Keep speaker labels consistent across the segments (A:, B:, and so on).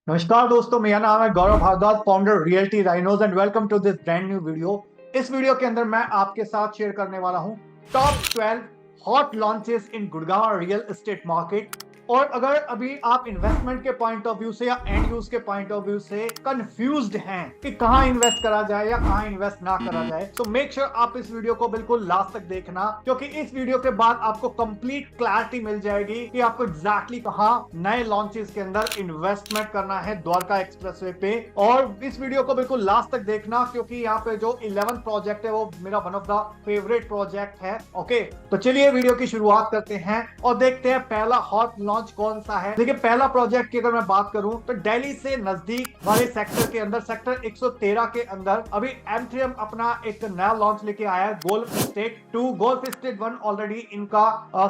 A: नमस्कार दोस्तों, मेरा नाम है Gaurav Bhardwaj, founder realty rhinos and welcome to this brand new video. इस वीडियो के अंदर मैं आपके साथ शेयर करने वाला हूं top 12 hot launches in Gurgaon real estate market. और अगर अभी आप इन्वेस्टमेंट के पॉइंट ऑफ व्यू से या एंड यूज के पॉइंट ऑफ व्यू से कंफ्यूज्ड हैं कि कहां इन्वेस्ट करा जाए या कहां इन्वेस्ट ना करा जाए, तो मेक श्योर आप इस वीडियो को बिल्कुल लास्ट तक देखना, क्योंकि इस वीडियो के बाद आपको कंप्लीट क्लैरिटी मिल जाएगी कि आपको एग्जैक्टली कहां नए लॉन्चेस के अंदर इन्वेस्टमेंट करना है द्वारका एक्सप्रेसवे पे। और इस वीडियो को बिल्कुल लास्ट तक देखना, क्योंकि यहाँ पे जो 11th प्रोजेक्ट है वो मेरा one of the favourite project है। ओके, तो चलिए वीडियो की शुरुआत करते हैं और देखते हैं पहला हॉट लॉन्च कौन सा है। देखिए, पहला प्रोजेक्ट की अगर मैं बात करूं तो दिल्ली से नजदीक वाले सेक्टर के अंदर, सेक्टर 113 के अंदर अभी M3M अपना एक नया लॉन्च लेके आया है, golf state 2। Golf state 1 already इनका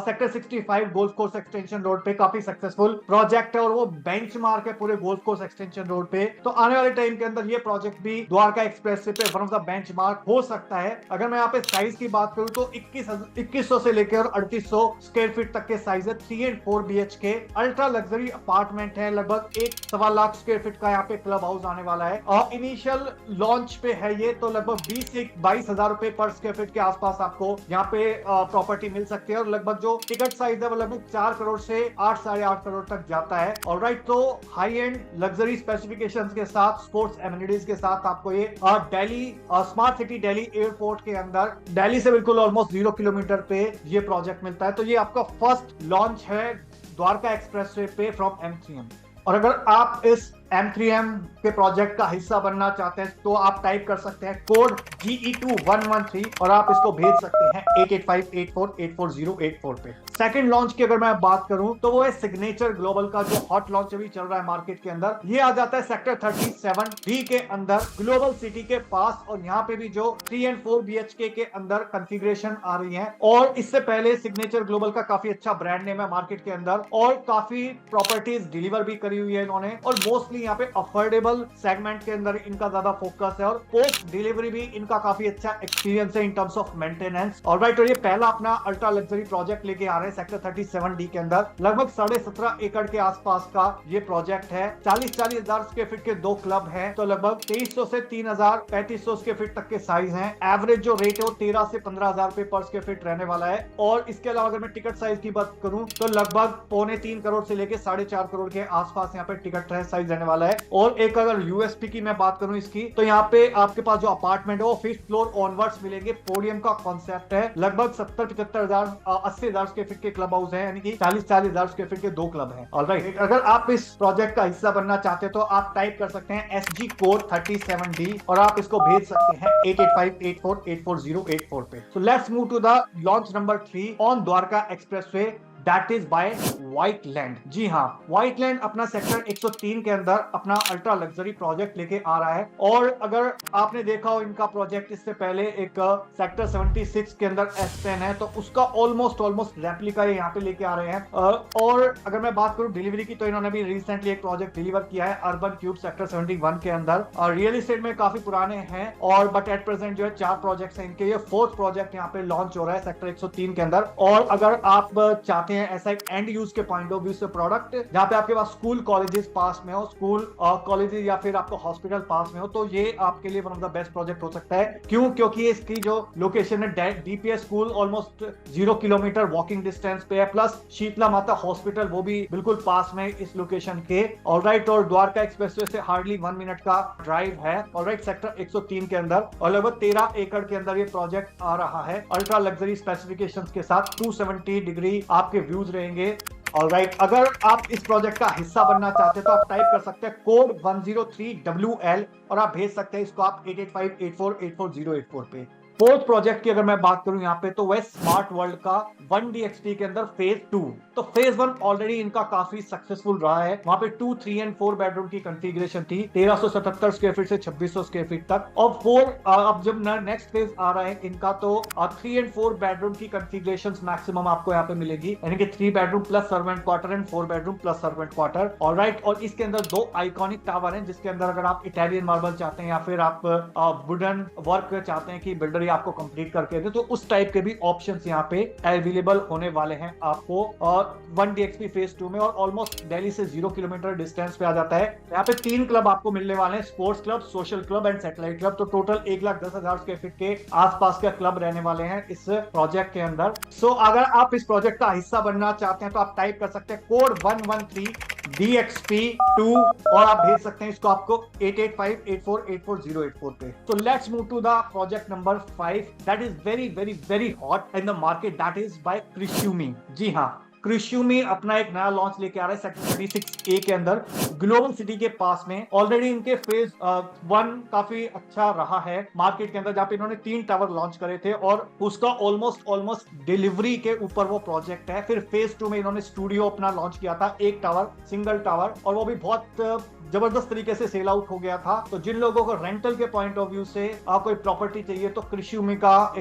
A: sector 65 golf course extension road पे काफी सक्सेसफुल प्रोजेक्ट है और वो बेंचमार्क है पूरे गोल्फ कोर्स एक्सटेंशन रोड पे। तो आने वाले टाइम के अंदर ये प्रोजेक्ट भी द्वारका एक्सप्रेस पे वन ऑफ द बेंचमार्क हो सकता है। अगर मैं यहाँ पे साइज की बात करूं तो 2100 से लेकर 3800 स्क्वायर फीट तक के साइज है। 3 एंड 4 BHK के अल्ट्रा लग्जरी अपार्टमेंट है। लगभग 1.25 लाख स्क्वायर फीट का यहाँ पे क्लब हाउस आने वाला है और इनिशियल लॉन्च पे है ये, तो लगभग 20 से 22,000 रुपए पर स्क्वायर फीट के आसपास आपको यहाँ पे प्रॉपर्टी मिल सकती है। और लगभग जो टिकट साइज है वो लगभग 4 करोड़ से 8-8.5 करोड़ तक जाता है। ऑलराइट, तो हाई एंड लग्जरी स्पेसिफिकेशंस के साथ, स्पोर्ट्स एमिनिटीज के साथ आपको ये Delhi smart city Delhi airport के अंदर, दिल्ली से बिल्कुल ऑलमोस्ट 0 किलोमीटर पे ये प्रोजेक्ट मिलता है। तो ये आपका फर्स्ट लॉन्च है द्वारका एक्सप्रेसवे पे फ्रॉम M3M। और अगर आप इस M3M के प्रोजेक्ट का हिस्सा बनना चाहते हैं तो आप टाइप कर सकते हैं कोड GE2113 और आप इसको भेज सकते हैं 8858484084 पे। सेकंड लॉन्च की अगर मैं बात करूं तो वो है सिग्नेचर ग्लोबल का, जो हॉट लॉन्च अभी चल रहा है मार्केट के अंदर। ये आ जाता है सेक्टर 37D के अंदर, ग्लोबल सिटी के पास। और यहाँ पे भी जो 3 एंड 4 BHK के अंदर कंफिग्रेशन आ रही है। और इससे पहले सिग्नेचर ग्लोबल का काफी अच्छा ब्रांड नेम है मार्केट के अंदर और काफी प्रॉपर्टीज डिलीवर भी करी हुई है इन्होंने। और मोस्टली यहाँ पे अफोर्डेबल सेगमेंट के अंदर इनका ज्यादा फोकस है और पोस्ट डिलीवरी भी इनका काफी अच्छा एक्सपीरियंस है in terms of maintenance. Alright, और ये पहला अपना अल्ट्रा लग्जरी प्रोजेक्ट लेके आ रहे हैं सेक्टर 37D के अंदर। लगभग 17.5 एकड़ के आसपास का ये प्रोजेक्ट है। 40 हजार स्क्वायर फीट के 2 क्लब हैं, तो लगभग 2300 से 3500 स्क्वायर फीट तक के साइज हैं। एवरेज जो रेट है वो 13 से 15,000 रुपए पर स्क्वायर फीट रहने वाला है। और इसके अलावा अगर मैं टिकट साइज की बात करूं तो लगभग 2.25 करोड़ से लेकर 4.5 करोड़ के आसपास यहाँ पे टिकट साइज रहने वाला है। और एक अगर यूएसपी की मैं बात करूं इसकी, तो यहाँ पे आपके पास जो अपार्टमेंट है वो 5th फ्लोर ऑनवर्ड्स मिलेंगे। पोडियम का कॉन्सेप्ट है। लगभग 70-75 हजार 80 हजार स्क्वायर फीट के क्लब हाउस है, यानी कि 40 हजार स्क्वायर फीट के 2 क्लब हैं। ऑलराइट, अगर आप इस प्रोजेक्ट का हिस्सा बनना चाहते हैं तो आप टाइप कर सकते हैं SG कोड 37D और आप इसको भेज सकते हैं 8858484084 पे। So let's move to the launch number 3 on Dwarka expressway, that is by white land. जी हाँ, व्हाइट लैंड अपना सेक्टर 103 के अंदर अपना अल्ट्रा लग्जरी प्रोजेक्ट लेके आ रहा है। और अगर आपने देखा हो इनका प्रोजेक्ट इससे पहले एक सेक्टर 76 के अंदर S10 है, तो उसका ऑलमोस्ट रेप्लिका यहाँ पे लेके आ रहे हैं। और अगर मैं बात करूं डिलीवरी की, तो इन्होंने भी रिसेंटली एक प्रोजेक्ट डिलीवर किया है अर्बन क्यूब सेक्टर 71 के अंदर। और रियल एस्टेट में काफी पुराने हैं और बट एट प्रेजेंट जो है 4 प्रोजेक्ट्स हैं इनके। ये 4th प्रोजेक्ट यहाँ पे लॉन्च हो रहा है सेक्टर 103 के अंदर। और अगर आप चाहते हैं ऐसा एक एंड यूज के पॉइंट ऑफ व्यू से प्रोडक्ट जहां पे आपके पास स्कूल कॉलेजेस पास में हो, स्कूल कॉलेजेस या फिर आपको हॉस्पिटल पास में हो, तो ये आपके लिए one of the best project हो सकता है। क्यों? क्योंकि इसकी जो लोकेशन है DPS school almost 0 kilometre walking distance पे है, प्लस शीतला माता हॉस्पिटल वो भी बिल्कुल पास में इस लोकेशन के। ऑलराइट, और द्वारका एक्सप्रेसवे से हार्डली 1 मिनट का ड्राइव है। ऑलराइट, सेक्टर 103 के अंदर और लगभग 13 एकड़ के अंदर ये प्रोजेक्ट आ रहा है अल्ट्रा लग्जरी स्पेसिफिकेशंस के साथ। 270 डिग्री आपके व्यूज रहेंगे। ऑलराइट, अगर आप इस प्रोजेक्ट का हिस्सा बनना चाहते हैं तो आप टाइप कर सकते हैं कोड 103WL और आप भेज सकते हैं इसको आप 8858484084 पे। 4th प्रोजेक्ट की अगर मैं बात करूं यहाँ पे, तो वह स्मार्ट वर्ल्ड का 1DXT के अंदर फेज 2। तो फेज 1 ऑलरेडी इनका काफी सक्सेसफुल रहा है। वहां पे 2, 3 एंड 4 बेडरूम की कंफिग्रेशन थी, 1377 स्क्वायर फीट से 2600 स्क्वायर फीट तक। और 4 अब जब नेक्स्ट फेज आ रहा है इनका, तो 3 एंड 4 बेडरूम की कंफिग्रेशन मैक्सिमम आपको यहाँ पे मिलेगी, यानी कि 3 bedroom plus servant quarter and 4 bedroom plus servant quarter. Alright, और इसके अंदर 2 आइकॉनिक टावर हैं जिसके अंदर अगर आप इटालियन मार्बल चाहते हैं या फिर आप वुडन वर्क चाहते हैं कि बिल्डर अगर ये आपको कंप्लीट करके दे, तो उस टाइप के भी ऑप्शंस यहाँ पे अवेलेबल होने वाले हैं आपको। और 1DXP फेज 2 में, और ऑलमोस्ट दिल्ली से 0 किलोमीटर डिस्टेंस पे आ जाता है। यहाँ पे 3 क्लब आपको मिलने वाले हैं, sports club, social club and satellite club. तो टोटल 1,10,000 स्क्वायर फीट के आसपास के क्लब रहने वाले हैं इस प्रोजेक्ट के अंदर। सो अगर आप इस प्रोजेक्ट का हिस्सा बनना चाहते हैं तो आप टाइप कर सकते हैं कोड 113DXP2 और आप भेज सकते हैं इसको आपको 8858484084 पे। So let's move to the project number 5 that is very hot in the market, that is by Krishumi। जी हाँ, क्रिश्यूमी अपना एक नया लॉन्च लेके आ रहा है सेक्टर 36A के अंदर, ग्लोबल सिटी के पास में। ऑलरेडी इनके फेज 1 काफी अच्छा रहा है मार्केट के अंदर, जहां पे इन्होंने 3 टावर लॉन्च करे थे और उसका ऑलमोस्ट डिलीवरी के ऊपर वो प्रोजेक्ट है। फिर फेज 2 में इन्होंने स्टूडियो अपना लॉन्च किया था, एक टावर, सिंगल टावर, और वो भी बहुत जबरदस्त तरीके से सेल आउट हो गया था। तो जिन लोगों को रेंटल के पॉइंट ऑफ व्यू से कोई प्रॉपर्टी चाहिए तो क्रिश्यूमी का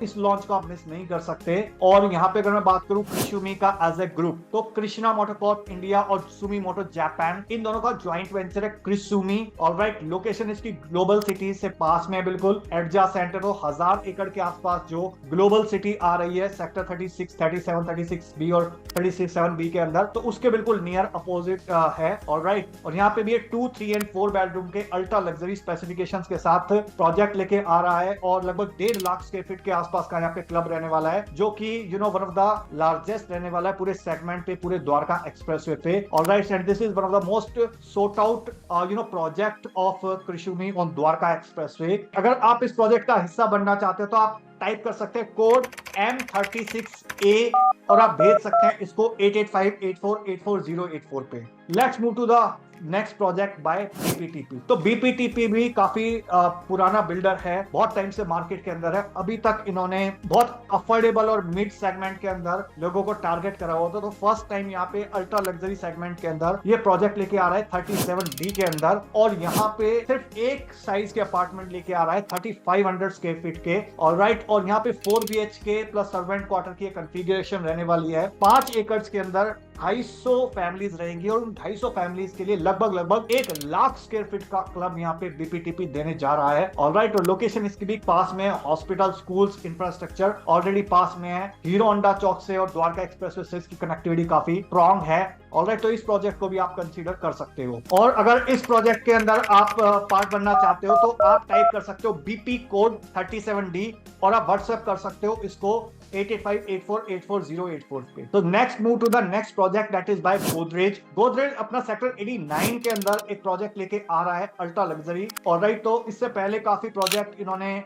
A: इस लॉन्च को आप मिस नहीं कर सकते। और यहाँ पे अगर मैं बात करूं क्रिश्यूमी का एज ए ग्रुप, तो कृष्णा मोटोकॉर्प इंडिया और सुमी मोटो जापान, इन दोनों का ज्वाइंट वेंचर है क्रिश्यूमी। ऑलराइट, लोकेशन इसकी ग्लोबल सिटी से पास में है, बिल्कुल एडजा सेंटर हो 1000 एकड़ के आसपास जो ग्लोबल सिटी आ रही है सेक्टर 36, 37, 36B और 36-7B के अंदर, तो उसके बिल्कुल नियर अपोजिट है। ऑलराइट, और यहाँ पे भी 2, 3 एंड 4 बेडरूम के अल्ट्रा लग्जरी स्पेसिफिकेशंस के साथ प्रोजेक्ट लेके आ रहा है, और लगभग 1.5 लाख स्क्वायर फीट के आसपास का यहाँ पे क्लब रहने वाला है, जो कि वन ऑफ द लार्जेस्ट रहने वाला है पूरे सेगमेंट पे, पूरे द्वारका एक्सप्रेसवे पे। Alright, and this is one of the most sought out project of Krisumi on Dwarka expressway. अगर आप इस प्रोजेक्ट का हिस्सा बनना चाहते हो तो आप टाइप कर सकते हैं कोड M36A और आप भेज सकते हैं इसको 8858484084 पे। Let's move to the next project by BPTP. तो बीपीटीपी भी काफी पुराना बिल्डर है, बहुत टाइम से मार्केट के अंदर है। अभी तक इन्होंने बहुत अफोर्डेबल और मिड सेगमेंट के अंदर लोगों को टारगेट करा हुआ था। तो फर्स्ट टाइम यहाँ पे अल्ट्रा लग्जरी सेगमेंट के अंदर ये प्रोजेक्ट लेके आ रहा है 37B के अंदर, और यहाँ पे सिर्फ एक साइज के अपार्टमेंट लेके आ रहा है 3500 स्क्वायर फीट के। ऑलराइट, और यहाँ पे 4 BHK प्लस सर्वेंट क्वार्टर की कॉन्फ़िगरेशन रहने वाली है। 5 एकड़ के अंदर 250 फैमिलीज रहेंगी, और उन 250 फैमिलीज के लिए लगभग 1 लाख स्क्वायर फीट का क्लब यहाँ पे बीपीटीपी देने जा रहा है। ऑलराइट, और लोकेशन इसकी भी पास में है, hospital, schools, infrastructure already pass में है। हीरो होंडा चौक से और द्वारका एक्सप्रेसवे से इसकी कनेक्टिविटी काफी स्ट्रॉन्ग है। ऑलराइट, तो इस प्रोजेक्ट को भी आप कंसीडर कर सकते हो। और अगर इस प्रोजेक्ट के अंदर आप पार्ट बनना चाहते हो तो आप टाइप कर सकते हो BP कोड 37D और आप व्हाट्सएप कर सकते हो इसको 8858484084 पे। तो next move to the next project that is by Godrej. Godrej अपना सेक्टर 89 के अंदर एक प्रोजेक्ट लेके आ रहा है अल्ट्रा लग्जरी। ऑलराइट, तो इससे पहले काफी प्रोजेक्ट इन्होंने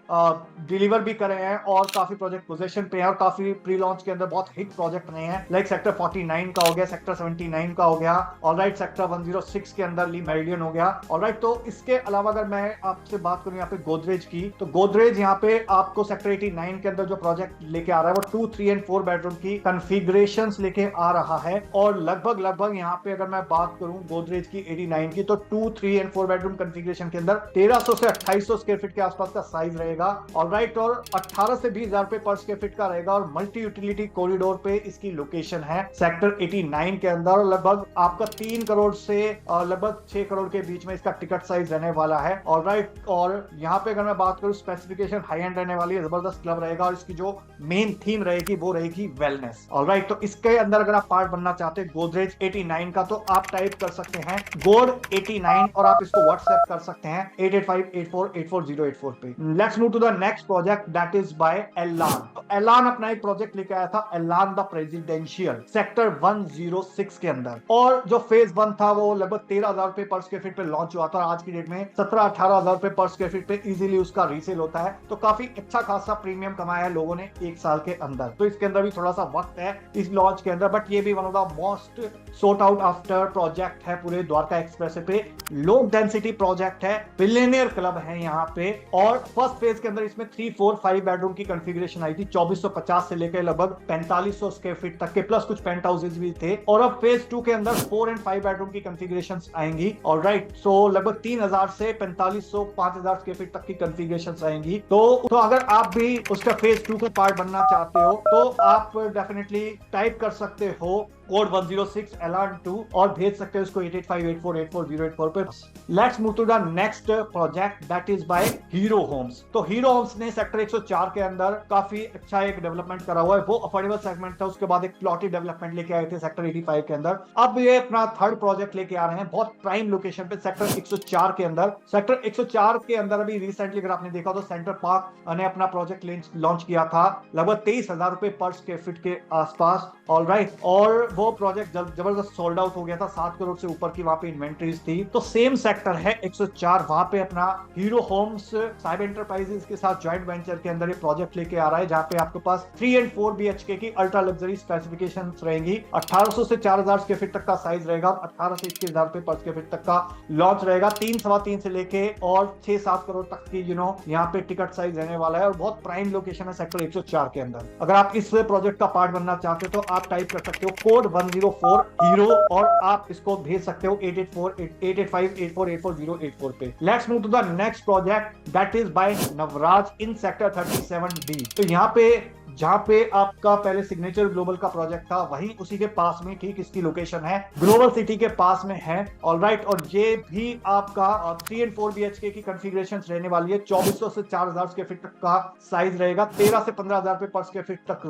A: डिलीवर भी करे हैं और काफी प्रोजेक्ट पोजीशन पे हैं और काफी प्री लॉन्च के अंदर बहुत हिट प्रोजेक्ट रहे हैं। लाइक सेक्टर 49 का हो गया, सेक्टर 79 का हो गया, ऑलराइट सेक्टर 106 के अंदर ली मेरिडियन हो गया। ऑलराइट, तो इसके अलावा अगर मैं आपसे बात करूं यहाँ पे गोदरेज की, तो गोदरेज यहाँ पे आपको सेक्टर 89 के अंदर जो प्रोजेक्ट लेके आ रहा है वो 2, 3 एंड 4 बेडरूम की कॉन्फ़िगरेशंस लेके आ रहा है। और लगभग यहाँ पे अगर मैं बात करूं गोदरेज की 89 की, तो 2, 3 एंड 4 बेडरूम कॉन्फ़िगरेशन के अंदर 1300 से 2800 स्क्वायर फीट के आसपास का साइज रहेगा। ऑलराइट, और 18 से 20,000 रुपए पर स्क्वायर फीट का रहेगा, और मल्टी यूटिलिटी कॉरिडोर पे इसकी लोकेशन है सेक्टर 89 के अंदर। लगभग आपका 3 करोड़ से लगभग 6 करोड़ के बीच में इसका टिकट साइज रहने वाला है। ऑलराइट, और यहाँ पे अगर मैं बात करूं स्पेसिफिकेशन हाई एंड रहने वाली है, जबरदस्त क्लब रहेगा, और इसकी जो मेन थीम रहेगी वो रहेगी वेलनेस। ऑलराइट, तो इसके अंदर अगर आप पार्ट बनना चाहते हैं गोदरेज 89 का, तो आप टाइप कर सकते हैं गोड 89 और आप इसको व्हाट्सएप कर सकते हैं 8858484084 पे। Let's move to the next project that is by Elan. Elan अपना एक प्रोजेक्ट लेके आया था, एलान द प्रेसिडेंशियल, सेक्टर 106 के अंदर, और जो फेज 1 था वो लगभग 13,000 रुपए पर स्क्वायर फीट पे लॉन्च हुआ था। आज की डेट में 17-18,000 रुपए पर स्क्वायर फीट पे इजीली उसका रीसेल होता है। तो काफी अच्छा खासा प्रीमियम कमाया है लोगों ने 1 साल के अंदर। तो इसके अंदर भी थोड़ा सा वक्त है इस लॉन्च के अंदर, बट ये भी one of the most sought out after project है पूरे द्वारका एक्सप्रेस पे। लो डेंसिटी प्रोजेक्ट है, बिलियनियर क्लब है यहाँ पे, और फर्स्ट फेज के अंदर इसमें 3, 4, 5 बेडरूम की कॉन्फ़िगरेशन आई थी, 2450 से लेकर लगभग 4500 स्क्वायर फीट तक के, प्लस कुछ पेंट हाउसेज भी थे। और अब फेज 2 के अंदर 4 एंड 5 बेडरूम की कॉन्फ़िगरेशंस आएंगी। ऑलराइट, सो लगभग 3000 से 4500, 5000 स्क्वायर फीट तक की कॉन्फ़िगरेशंस आएंगी। तो अगर आप भी उसका फेज 2 का पार्ट बनना चाहते हो तो आप डेफिनेटली टाइप कर सकते हो कोड 106 LR2 और भेज सकते हो इसको 8858484084 पे। Let's move to the next project that is by Hero Homes. तो हीरो होम्स ने सेक्टर 104 के अंदर काफी अच्छा एक डेवलपमेंट करा हुआ है। वो अफोर्डेबल सेगमेंट था, उसके बाद एक प्लॉटी डेवलपमेंट लेके आए थे सेक्टर 85 के अंदर। अब ये अपना थर्ड प्रोजेक्ट लेके आ रहे हैं बहुत प्राइम लोकेशन पे सेक्टर 104 के अंदर। सेक्टर 104 के अंदर अभी रिसेंटली अगर आपने देखा तो सेंटर पार्क ने अपना प्रोजेक्ट लॉन्च किया था लगभग 23,000 रुपए पर स्क्वायर फीट के आसपास। ऑलराइट, और वो प्रोजेक्ट जबरदस्त सोल्ड आउट हो गया था, 7 करोड़ से ऊपर की वहां पे इन्वेंट्रीज थी। तो सेम सेक्टर है 104, वहां पे अपना हीरो होम्स साइबर एंटरप्राइजेस के साथ जॉइंट वेंचर के अंदर ये प्रोजेक्ट लेके आ रहा है, जहां पे आपके पास 3 एंड 4 BHK की अल्ट्रा लग्जरी स्पेसिफिकेशंस रहेंगी। 1800 से 4000 स्क्वायर फीट तक का साइज रहेगा, 18 से 21,000 रुपए पर स्क्वायर फीट तक का लॉन्च रहेगा। 3-3.25 से लेके और 6-7 करोड़ तक की यहाँ पे टिकट साइज रहने वाला है, और बहुत प्राइम लोकेशन है सेक्टर 104 के अंदर। अगर आप इस प्रोजेक्ट का पार्ट बनना चाहते हो तो आप टाइप कर सकते हो कोड 104 हीरो और आप इसको भेज सकते हो 8858484084 पे। Let's move to the next project that is by Navraj in sector 37D। तो यहाँ पे जहां पे आपका पहले सिग्नेचर ग्लोबल का प्रोजेक्ट था, वहीं उसी के पास में ठीक इसकी लोकेशन है, ग्लोबल सिटी के पास में है। ऑलराइट, और ये भी आपका 3 एंड 4 BHK की कॉन्फ़िगरेशंस रहने वाली है। 2400 से 4000 स्क्वायर फीट तक का साइज रहेगा, 13 से 15,000 रुपए पर स्क्वायर फीट तक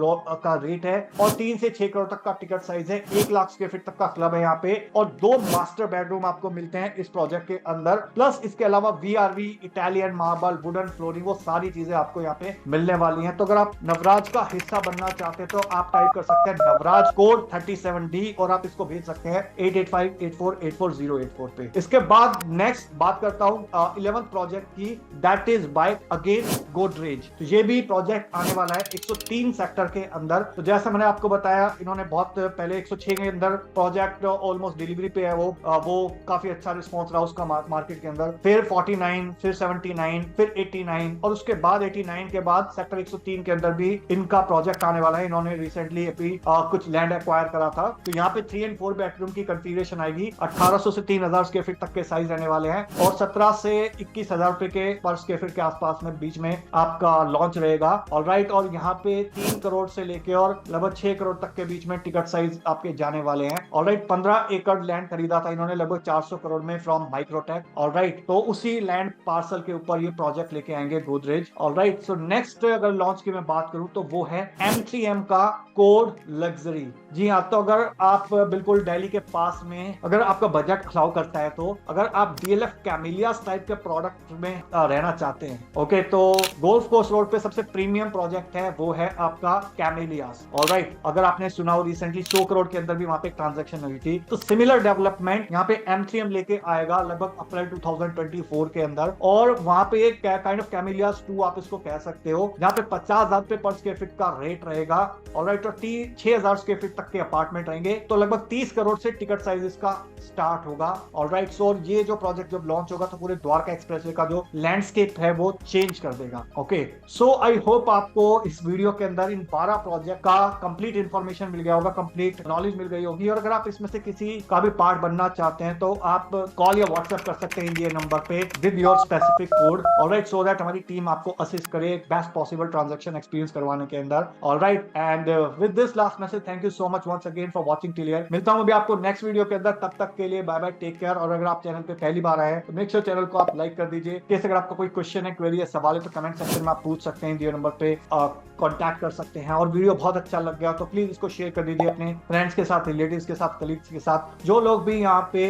A: का रेट है, और 3 से 6 करोड़ तक का टिकट साइज है। 1 लाख स्क्वायर फीट तक का क्लब है यहाँ पे, और 2 मास्टर बेडरूम आपको मिलते हैं इस प्रोजेक्ट के अंदर। प्लस इसके अलावा VRV, Italian marble, wooden flooring, वो सारी चीजें आपको यहाँ पे मिलने वाली हैं। तो अगर आप नवराज का हिस्सा बनना चाहते हैं तो आप टाइप कर सकते हैं नवराज कोड 37D और आप इसको भेज सकते हैं 8858484084 पे। इसके बाद नेक्स्ट बात करता हूं 11th प्रोजेक्ट की, that is bye again Godrej. तो ये भी प्रोजेक्ट आने वाला है 103 सेक्टर के अंदर। तो जैसा मैंने आपको बताया, इन्होंने बहुत पहले 106 के अंदर प्रोजेक्ट ऑलमोस्ट डिलीवरी पे है, वो काफी अच्छा रिस्पॉन्स रहा उसका मार्केट के अंदर। फिर 49, फिर 79, फिर 89, और उसके बाद 89 के बाद सेक्टर 103 के अंदर भी इनका प्रोजेक्ट आने वाला है। इन्होंने रिसेंटली अभी कुछ लैंड एक्वायर करा था। तो यहाँ पे 3 एंड 4 बेडरूम की कॉन्फ़िगरेशन आएगी, 1800 से 3000 स्क्वायर फीट तक के साइज रहने वाले हैं, और 17 से 21,000 रुपए के पर स्क्वायर फीट के आसपास में बीच में आपका लॉन्च रहेगा। ऑलराइट, और यहाँ पे 3 करोड़ से लेके और लगभग 6 करोड़ तक के बीच में टिकट साइज आपके जाने वाले हैं। ऑलराइट, 15 एकड़ लैंड खरीदा था इन्होंने लगभग 400 करोड़ में फ्रॉम माइक्रोटेक। ऑलराइट, तो उसी लैंड पार्सल के ऊपर ये प्रोजेक्ट लेके आएंगे गोदरेज। ऑलराइट, सो नेक्स्ट अगर लॉन्च की मैं बात करूं तो वो है M3M का कोड लग्जरी। जी हाँ, तो अगर आप बिल्कुल दिल्ली के पास में, अगर आपका बजट अलाउ करता है, तो अगर आप DLF कैमिलियास टाइप के प्रोडक्ट में रहना चाहते हैं, ओके, तो गोल्फ कोर्स रोड पे सबसे प्रीमियम प्रोजेक्ट है वो है आपका कैमिलियास। ऑलराइट, अगर आपने सुना हो रिसेंटली 100 करोड़ के अंदर भी वहां पे एक ट्रांजैक्शन हुई थी, तो सिमिलर डेवलपमेंट यहाँ पे M3M लेके आएगा लगभग अप्रैल 2024 के अंदर, और वहां पे एक काइंड ऑफ कैमिलियास 2 आप इसको कह सकते हो, जहाँ पे 50,000 रुपए पर स्क्वायर फीट का रेट रहेगा। ऑलराइट, और 6,000 स्क्वायर फीट तक के अपार्टमेंट रहेंगे, तो लगभग 30 करोड़ से टिकट साइज इसका स्टार्ट होगा। ऑलराइट, सो ये जो प्रोजेक्ट जब लॉन्च होगा तो पूरे द्वारका एक्सप्रेसवे का जो लैंडस्केप है वो चेंज कर देगा। ओके, सो आई होप आपको इस वीडियो के अंदर इन 12 प्रोजेक्ट का कंप्लीट इंफॉर्मेशन मिल गया होगा, कंप्लीट नॉलेज मिल गई होगी। और अगर आप इसमें से किसी का भी पार्ट बनना चाहते हैं तो आप कॉल या व्हाट्सएप कर सकते हैं ये नंबर पे with your specific code. Alright, so that हमारी टीम आपको असिस्ट करे बेस्ट पॉसिबल ट्रांजैक्शन एक्सपीरियंस करवाने के अंदर। Alright, and with this last message, thank you so much once again for watching till here. मिलता हूं अभी आपको नेक्स्ट वीडियो के अंदर, तब तक के लिए बाय बाय, टेक केयर। और अगर आप चैनल पे पहली बार आए हैं तो मेक श्योर चैनल को आप लाइक कर दीजिए। कैसे अगर आपका कोई क्वेश्चन है, क्वेरी है, सवाल है, तो कमेंट सेक्शन में आप पूछ सकते हैं, दिए नंबर पे कांटेक्ट कर सकते हैं। और वीडियो बहुत अच्छा लग गया तो प्लीज इसको शेयर कर दीजिए अपने फ्रेंड्स के साथ, रिलेटिव्स के साथ, कलीग्स के साथ, जो लोग भी यहाँ पे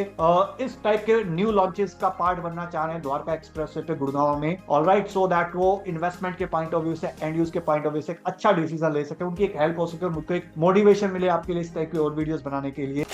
A: इस टाइप के न्यू लॉन्चेस का पार्ट बनना चाह रहे हैं द्वारका एक्सप्रेसवे पे गुड़गांव में। ऑलराइट, सो दैट वो इन्वेस्टमेंट के पॉइंट ऑफ व्यू से, एंड यूज के पॉइंट ऑफ व्यू से एक अच्छा डिसीजन ले सके, उनको एक हेल्प हो सके और मुझको एक मोटिवेशन मिले आपके लिए इस टाइप की और वीडियोस बनाने के लिए।